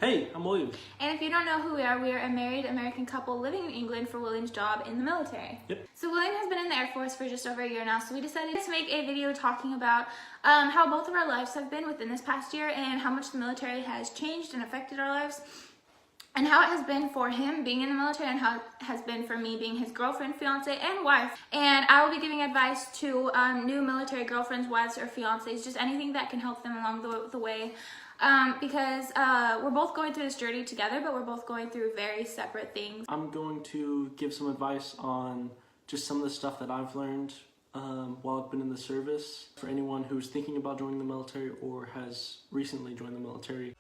Hey, I'm William. And if you don't know who we are a married American couple living in England for William's job in the military. Yep. So William has been in the Air Force for just over a year now, so we decided to make a video talking about how both of our lives have been within this past year and how much the military has changed and affected our lives. And how it has been for him being in the military and how it has been for me being his girlfriend, fiance, and wife. And I will be giving advice to new military girlfriends, wives, or fiancés, just anything that can help them along the way. Because we're both going through this journey together, but we're both going through very separate things. I'm going to give some advice on just some of the stuff that I've learned while I've been in the service. For anyone who's thinking about joining the military or has recently joined the military.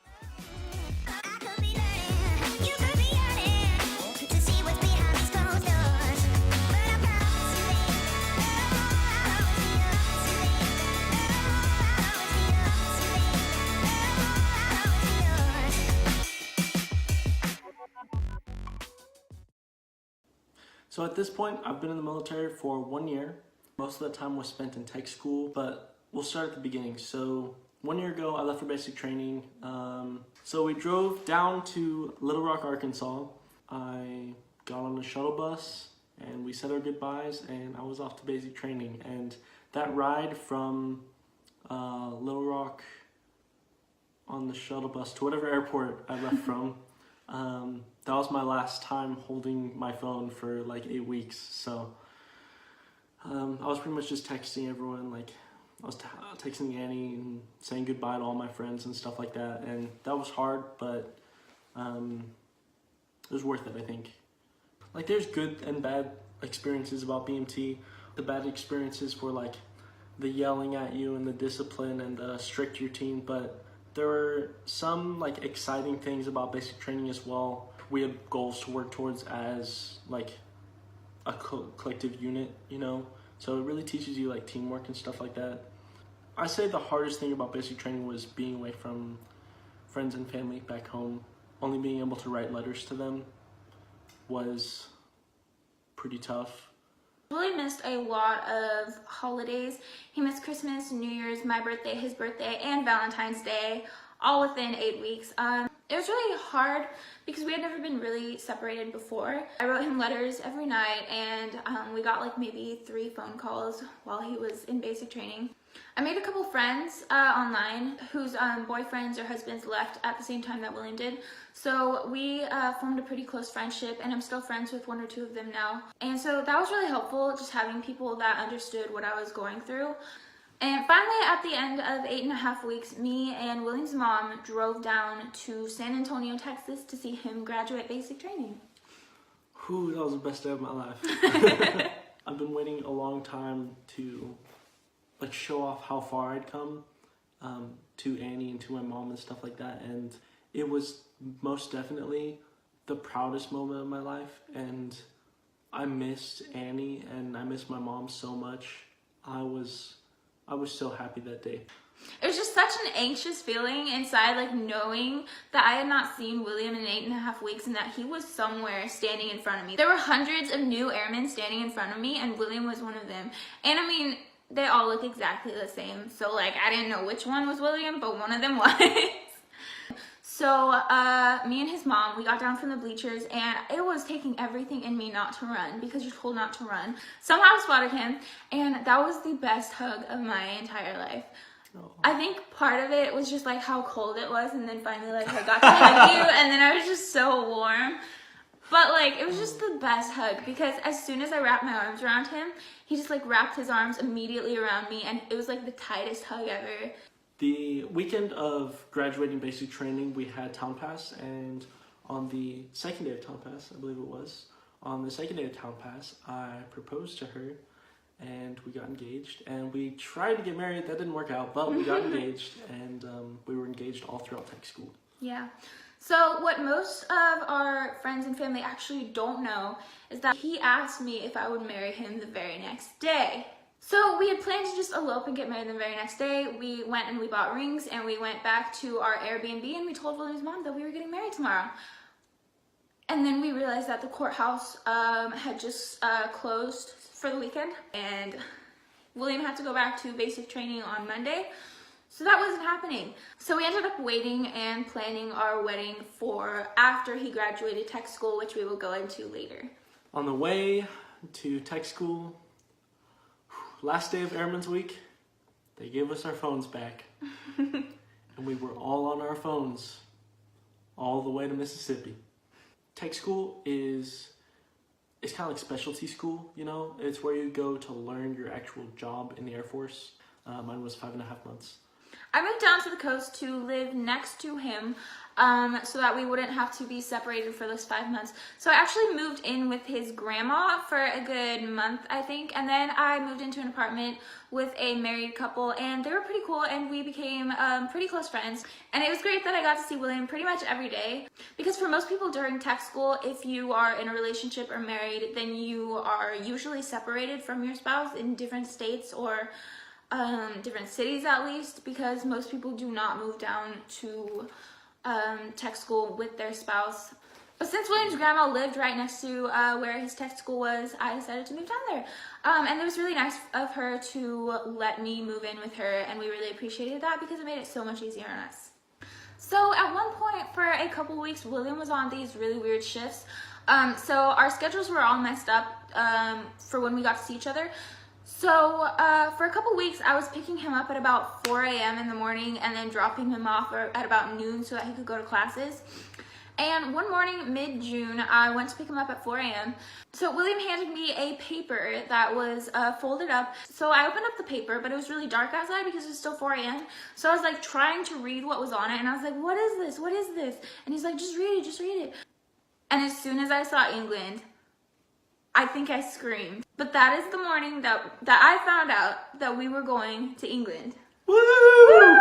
So at this point, I've been in the military for 1 year. Most of the time was spent in tech school, but we'll start at the beginning. So 1 year ago, I left for basic training. So we drove down to Little Rock, Arkansas. I got on a shuttle bus and we said our goodbyes and I was off to basic training. And that ride from Little Rock on the shuttle bus to whatever airport I left from, that was my last time holding my phone for like 8 weeks. So I was pretty much just texting everyone, like I was texting Annie and saying goodbye to all my friends and stuff like that. And that was hard, but it was worth it, I think. Like there's good and bad experiences about BMT. The bad experiences were like the yelling at you and the discipline and the strict routine, but there were some like exciting things about basic training as well. We had goals to work towards as like a collective unit, you know? So it really teaches you like teamwork and stuff like that. I say the hardest thing about basic training was being away from friends and family back home. Only being able to write letters to them was pretty tough. Willie missed a lot of holidays. He missed Christmas, New Year's, my birthday, his birthday, and Valentine's Day, all within 8 weeks. It was really hard because we had never been really separated before. I wrote him letters every night and we got like maybe 3 phone calls while he was in basic training. I made a couple friends online whose boyfriends or husbands left at the same time that William did. So we formed a pretty close friendship and I'm still friends with 1 or 2 of them now. And so that was really helpful, just having people that understood what I was going through. And finally, at the end of 8.5 weeks, me and William's mom drove down to San Antonio, Texas to see him graduate basic training. Whew, that was the best day of my life. I've been waiting a long time to like show off how far I'd come to Annie and to my mom and stuff like that. And it was most definitely the proudest moment of my life. And I missed Annie and I missed my mom so much. I was so happy that day. It was just such an anxious feeling inside, like knowing that I had not seen William in 8.5 weeks and that he was somewhere standing in front of me. There were hundreds of new airmen standing in front of me and William was one of them. And I mean, they all look exactly the same. So like, I didn't know which one was William, but one of them was. So me and his mom, we got down from the bleachers and it was taking everything in me not to run because you're told not to run. Somehow I spotted him and that was the best hug of my entire life. Oh. I think part of it was just like how cold it was and then finally like I got to hug you and then I was just so warm. But like it was just the best hug because as soon as I wrapped my arms around him, he just like wrapped his arms immediately around me and it was like the tightest hug ever. The weekend of graduating basic training, we had Town Pass, and on the second day of Town Pass, I believe it was, on the second day of Town Pass, I proposed to her, and we got engaged, and we tried to get married. That didn't work out, but we got engaged, and we were engaged all throughout tech school. Yeah. So what most of our friends and family actually don't know is that he asked me if I would marry him the very next day. So we had planned to just elope and get married the very next day. We went and we bought rings and we went back to our Airbnb and we told William's mom that we were getting married tomorrow. And then we realized that the courthouse had just closed for the weekend and William had to go back to basic training on Monday. So that wasn't happening. So we ended up waiting and planning our wedding for after he graduated tech school, which we will go into later. On the way to tech school, last day of Airman's Week, they gave us our phones back. And we were all on our phones all the way to Mississippi. Tech school it's kind of like specialty school, you know? It's where you go to learn your actual job in the Air Force. Mine was 5.5 months. I moved down to the coast to live next to him so that we wouldn't have to be separated for those 5 months. So I actually moved in with his grandma for a good month, I think. And then I moved into an apartment with a married couple, and they were pretty cool, and we became pretty close friends. And it was great that I got to see William pretty much every day. Because for most people during tech school, if you are in a relationship or married, then you are usually separated from your spouse in different states or different cities at least, because most people do not move down to tech school with their spouse. But since William's grandma lived right next to where his tech school was, I decided to move down there. And it was really nice of her to let me move in with her, and we really appreciated that because it made it so much easier on us. So at one point for a couple weeks, William was on these really weird shifts. So our schedules were all messed up for when we got to see each other. So for a couple weeks, I was picking him up at about 4 a.m. in the morning and then dropping him off at about noon so that he could go to classes. And one morning, mid-June, I went to pick him up at 4 a.m. So William handed me a paper that was folded up. So I opened up the paper, but it was really dark outside because it was still 4 a.m. So I was like trying to read what was on it, and I was like, what is this? What is this? And he's like, just read it, just read it. And as soon as I saw England, I think I screamed. But that is the morning that I found out that we were going to England. Woo!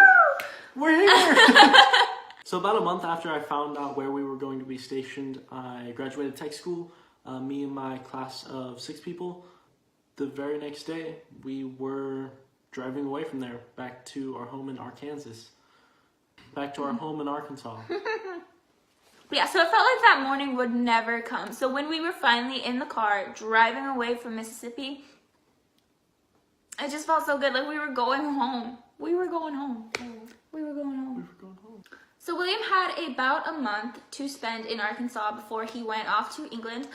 We're here! So about a month after I found out where we were going to be stationed, I graduated tech school, me and my class of 6 people. The very next day, we were driving away from there, back to our home in Arkansas. Back to our home in Arkansas. Yeah, so it felt like that morning would never come. So when we were finally in the car driving away from Mississippi, it just felt so good. Like we were going home. We were going home. We were going home. We were going home. So William had about a month to spend in Arkansas before he went off to England.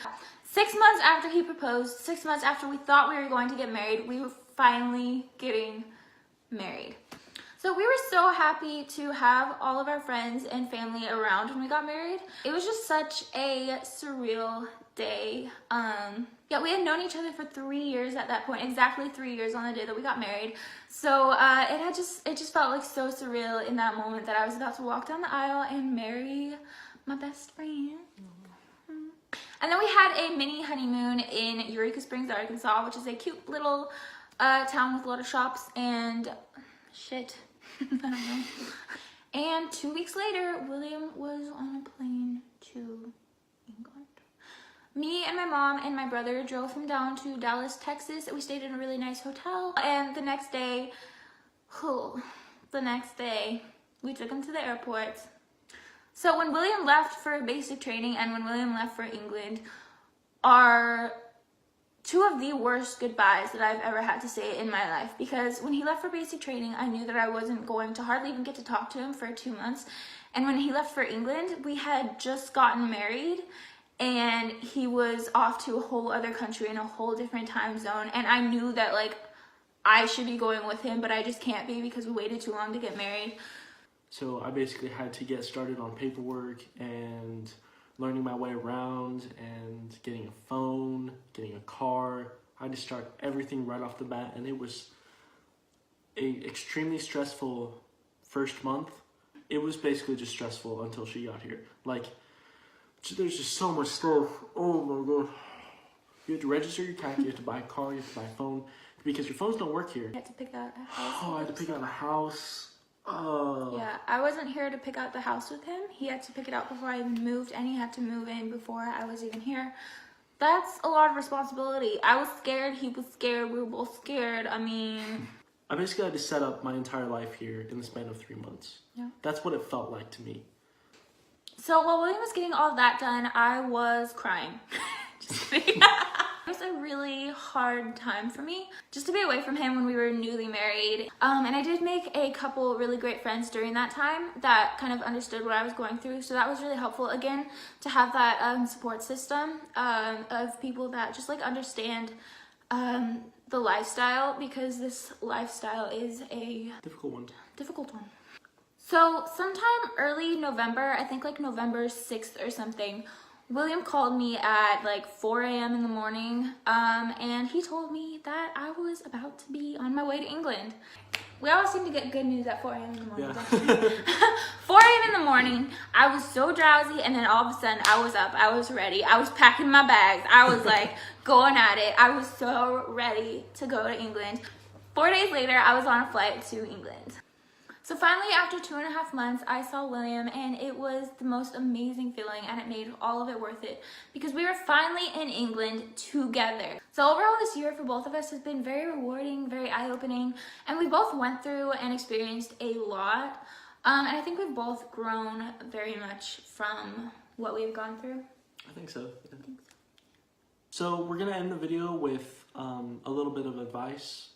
6 months after he proposed, 6 months after we thought we were going to get married, we were finally getting married. So we were so happy to have all of our friends and family around when we got married. It was just such a surreal day. Yeah, we had known each other for 3 years at that point, exactly 3 years on the day that we got married. So it just felt like so surreal in that moment that I was about to walk down the aisle and marry my best friend. And then we had a mini honeymoon in Eureka Springs, Arkansas, which is a cute little town with a lot of shops and shit. I don't know. And 2 weeks later, William was on a plane to England. Me and my mom and my brother drove him down to Dallas, Texas. We stayed in a really nice hotel. And the next day, we took him to the airport. So when William left for basic training and when William left for England are 2 of the worst goodbyes that I've ever had to say in my life, because when he left for basic training, I knew that I wasn't going to hardly even get to talk to him for 2 months. And when he left for England, we had just gotten married and he was off to a whole other country in a whole different time zone. And I knew that like I should be going with him, but I just can't be because we waited too long to get married. So I basically had to get started on paperwork and learning my way around and getting a phone, getting a car. I had to start everything right off the bat, and it was a extremely stressful first month. It was basically just stressful until she got here. Like, there's just so much stuff. Oh my god. You have to register your cat, you have to buy a car, you have to buy a phone, because your phones don't work here. I had to pick out a house. Oh, I had to pick out a house. Yeah, I wasn't here to pick out the house with him. He had to pick it out before I even moved, and he had to move in before I was even here. That's a lot of responsibility. I was scared, he was scared, we were both scared. I mean... I basically had to set up my entire life here in the span of 3 months. Yeah. That's what it felt like to me. So while William was getting all of that done, I was crying. Just kidding. It was was a really hard time for me just to be away from him when we were newly married. And I did make a couple really great friends during that time that kind of understood what I was going through. So that was really helpful, again, to have that support system of people that just like understand the lifestyle, because this lifestyle is a difficult one. So sometime early November, I think like November 6th or something, William called me at like 4 a.m. in the morning, and he told me that I was about to be on my way to England. We always seem to get good news at 4 a.m. in the morning. Yeah. 4 a.m. in the morning, I was so drowsy, and then all of a sudden I was up, I was ready, I was packing my bags, I was like going at it. I was so ready to go to England. 4 days later, I was on a flight to England. So finally, after 2.5 months, I saw William, and it was the most amazing feeling, and it made all of it worth it because we were finally in England together. So overall, this year for both of us has been very rewarding, very eye-opening, and we both went through and experienced a lot. And I think we've both grown very much from what we've gone through. I think so. So we're gonna end the video with a little bit of advice.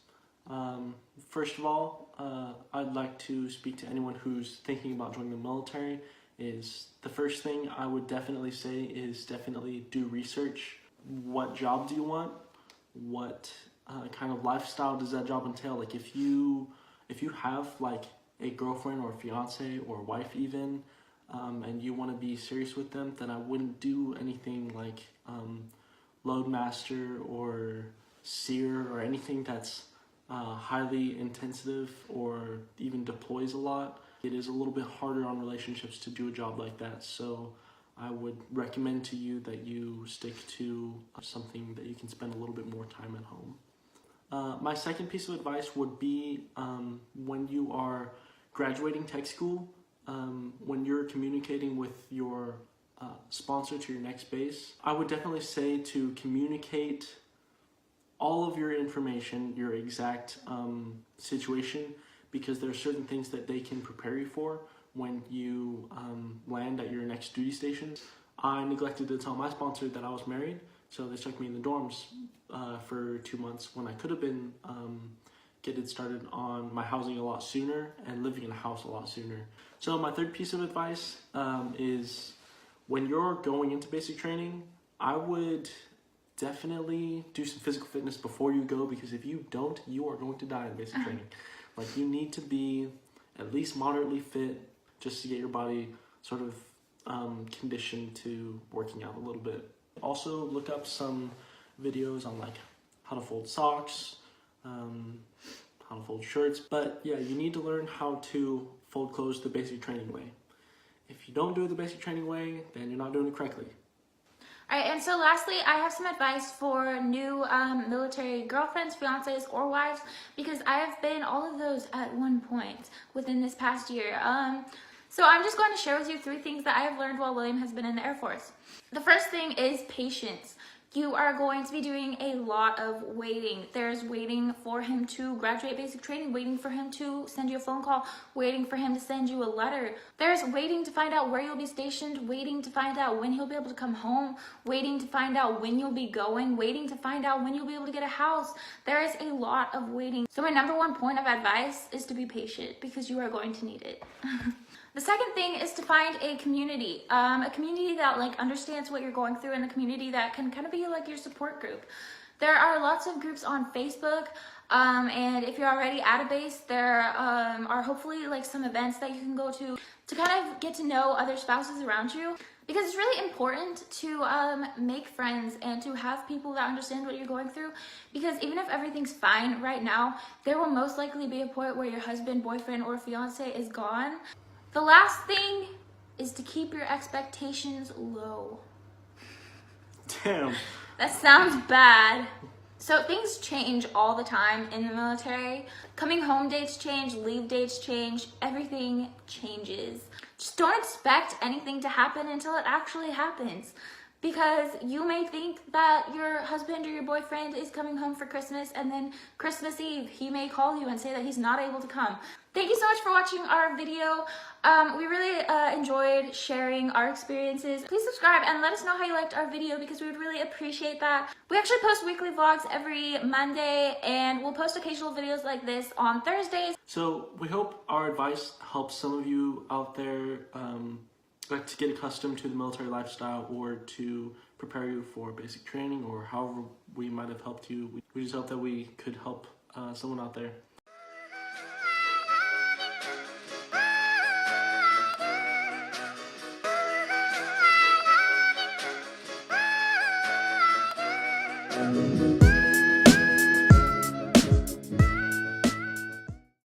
First of all, I'd like to speak to anyone who's thinking about joining the military. Is the first thing I would definitely say is definitely do research. What job do you want? What kind of lifestyle does that job entail? Like if you have like a girlfriend or fiance or wife even, and you want to be serious with them, then I wouldn't do anything like Loadmaster or SEER or anything that's highly intensive or even deploys a lot. It is a little bit harder on relationships to do a job like that, so I would recommend to you that you stick to something that you can spend a little bit more time at home. My second piece of advice would be when you are graduating tech school, when you're communicating with your sponsor to your next base, I would definitely say to communicate all of your information, your exact situation, because there are certain things that they can prepare you for when you land at your next duty station. I neglected to tell my sponsor that I was married, so they stuck me in the dorms for 2 months when I could have been getting started on my housing a lot sooner and living in a house a lot sooner. So my third piece of advice is when you're going into basic training, I would definitely do some physical fitness before you go, because if you don't, you are going to die in basic training. Like you need to be at least moderately fit just to get your body sort of conditioned to working out a little bit. Also look up some videos on like how to fold socks, how to fold shirts, but yeah, you need to learn how to fold clothes the basic training way. If you don't do it the basic training way, then you're not doing it correctly. Alright, and so lastly, I have some advice for new military girlfriends, fiancés, or wives, because I have been all of those at one point within this past year. So I'm just going to share with you 3 things that I have learned while William has been in the Air Force. The first thing is patience. You are going to be doing a lot of waiting. There's waiting for him to graduate basic training, waiting for him to send you a phone call, waiting for him to send you a letter. There's waiting to find out where you'll be stationed, waiting to find out when he'll be able to come home, waiting to find out when you'll be going, waiting to find out when you'll be able to get a house. There is a lot of waiting. So my number 1 point of advice is to be patient, because you are going to need it. The second thing is to find a community that like understands what you're going through, and a community that can kind of be like your support group. There are lots of groups on Facebook, and if you're already at a base, there are hopefully like some events that you can go to kind of get to know other spouses around you. Because it's really important to make friends and to have people that understand what you're going through. Because even if everything's fine right now, there will most likely be a point where your husband, boyfriend, or fiance is gone. The last thing is to keep your expectations low. Damn. That sounds bad. So things change all the time in the military. Coming home dates change, leave dates change, everything changes. Just don't expect anything to happen until it actually happens. because you may think that your husband or your boyfriend is coming home for Christmas, and then Christmas Eve, he may call you and say that he's not able to come. Thank you so much for watching our video. We really enjoyed sharing our experiences. Please subscribe and let us know how you liked our video, because we would really appreciate that. We actually post weekly vlogs every Monday, and we'll post occasional videos like this on Thursdays. So we hope our advice helps some of you out there like to get accustomed to the military lifestyle, or to prepare you for basic training, or however we might have helped you. We just hope that we could help someone out there. Thank you.